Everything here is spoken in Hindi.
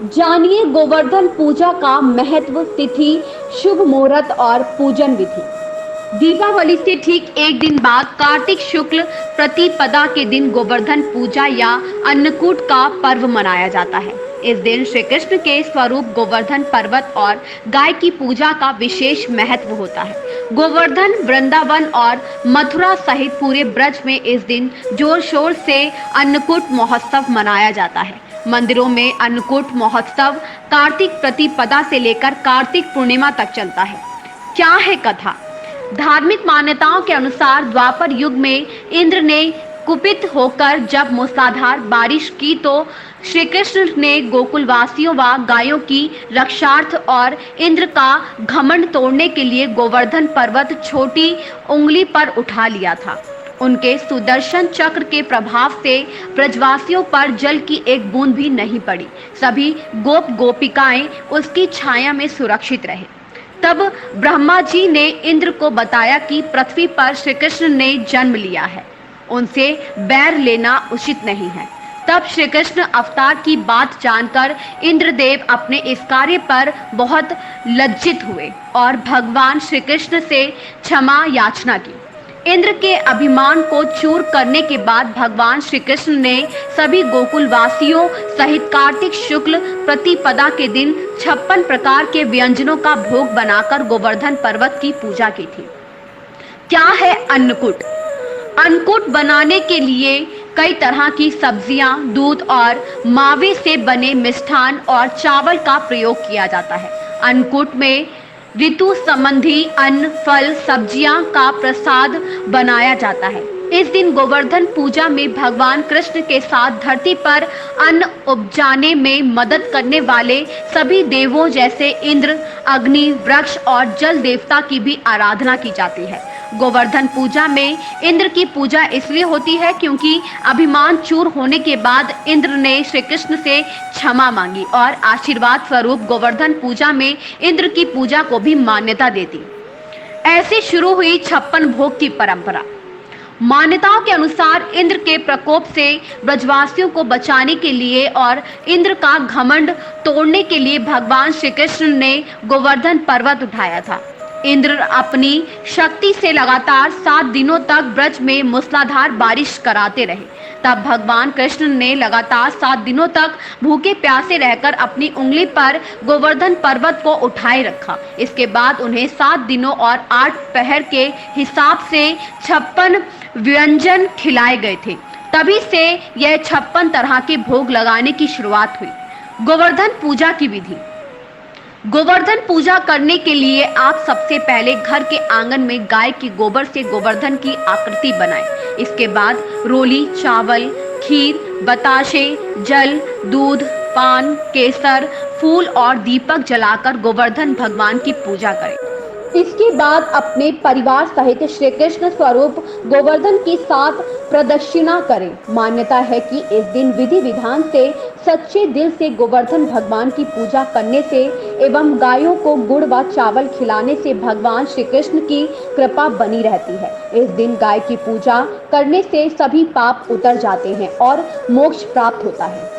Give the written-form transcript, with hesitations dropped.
जानिए गोवर्धन पूजा का महत्व, तिथि, शुभ मुहूर्त और पूजन विधि। दीपावली से ठीक एक दिन बाद कार्तिक शुक्ल प्रतिपदा के दिन गोवर्धन पूजा या अन्नकूट का पर्व मनाया जाता है। इस दिन श्री कृष्ण के स्वरूप गोवर्धन पर्वत और गाय की पूजा का विशेष महत्व होता है। गोवर्धन, वृंदावन और मथुरा सहित पूरे ब्रज में इस दिन जोर शोर से अन्नकूट महोत्सव मनाया जाता है। मंदिरों में अन्नकूट महोत्सव कार्तिक प्रतिपदा से लेकर कार्तिक पूर्णिमा तक चलता है। क्या है कथा? धार्मिक मान्यताओं के अनुसार द्वापर युग में इंद्र ने कुपित होकर जब मूसलाधार बारिश की तो श्री कृष्ण ने गोकुलवासियों व गायों की रक्षार्थ और इंद्र का घमंड तोड़ने के लिए गोवर्धन पर्वत छोटी उंगली पर उठा लिया था। उनके सुदर्शन चक्र के प्रभाव से ब्रजवासियों पर जल की एक बूंद भी नहीं पड़ी। सभी गोप गोपिकाएं उसकी छाया में सुरक्षित रहे। तब ब्रह्मा जी ने इंद्र को बताया कि पृथ्वी पर श्री कृष्ण ने जन्म लिया है, उनसे बैर लेना उचित नहीं है। तब श्री कृष्ण अवतार की बात जानकर इंद्रदेव अपने इस कार्य पर बहुत लज्जित हुए और भगवान श्री कृष्ण से क्षमा याचना की। इंद्र के अभिमान को चूर करने के बाद भगवान श्री कृष्ण ने सभी गोकुलवासियों सहित कार्तिक शुक्ल प्रतिपदा के दिन 56 प्रकार के व्यंजनों का भोग बनाकर गोवर्धन पर्वत की पूजा की थी। क्या है अन्नकूट? अन्नकूट बनाने के लिए कई तरह की सब्जियां, दूध और मावे से बने मिष्ठान और चावल का प्रयोग किया जाता है। अन्नकूट में ऋतु संबंधी अन्न, फल, सब्जियां का प्रसाद बनाया जाता है। इस दिन गोवर्धन पूजा में भगवान कृष्ण के साथ धरती पर अन्न उपजाने में मदद करने वाले सभी देवों जैसे इंद्र, अग्नि, वृक्ष और जल देवता की भी आराधना की जाती है। गोवर्धन पूजा में इंद्र की पूजा इसलिए होती है क्योंकि अभिमान चूर होने के बाद इंद्र ने श्री कृष्ण से क्षमा मांगी और आशीर्वाद स्वरूप गोवर्धन पूजा में इंद्र की पूजा को भी मान्यता देती। ऐसे शुरू हुई 56 भोग की परंपरा। मान्यताओं के अनुसार इंद्र के प्रकोप से ब्रजवासियों को बचाने के लिए और इंद्र का घमंड तोड़ने के लिए भगवान श्री कृष्ण ने गोवर्धन पर्वत उठाया था। इंद्र अपनी शक्ति से लगातार 7 दिनों तक ब्रज में मूसलाधार बारिश कराते रहे। तब भगवान कृष्ण ने लगातार 7 दिनों तक भूखे प्यासे रहकर अपनी उंगली पर गोवर्धन पर्वत को उठाए रखा। इसके बाद उन्हें 7 दिनों और 8 पहर के हिसाब से 56 व्यंजन खिलाए गए थे। तभी से यह 56 तरह के भोग लगाने की शुरुआत हुई। गोवर्धन पूजा की विधि। गोवर्धन पूजा करने के लिए आप सबसे पहले घर के आंगन में गाय के गोबर से गोवर्धन की आकृति बनाएं। इसके बाद रोली, चावल, खीर, बताशे, जल, दूध, पान, केसर, फूल और दीपक जलाकर गोवर्धन भगवान की पूजा करें। इसके बाद अपने परिवार सहित श्री कृष्ण स्वरूप गोवर्धन की 7 प्रदक्षिणा करें। मान्यता है कि इस दिन विधि विधान से सच्चे दिल से गोवर्धन भगवान की पूजा करने से एवं गायों को गुड़ व चावल खिलाने से भगवान श्री कृष्ण की कृपा बनी रहती है। इस दिन गाय की पूजा करने से सभी पाप उतर जाते हैं और मोक्ष प्राप्त होता है।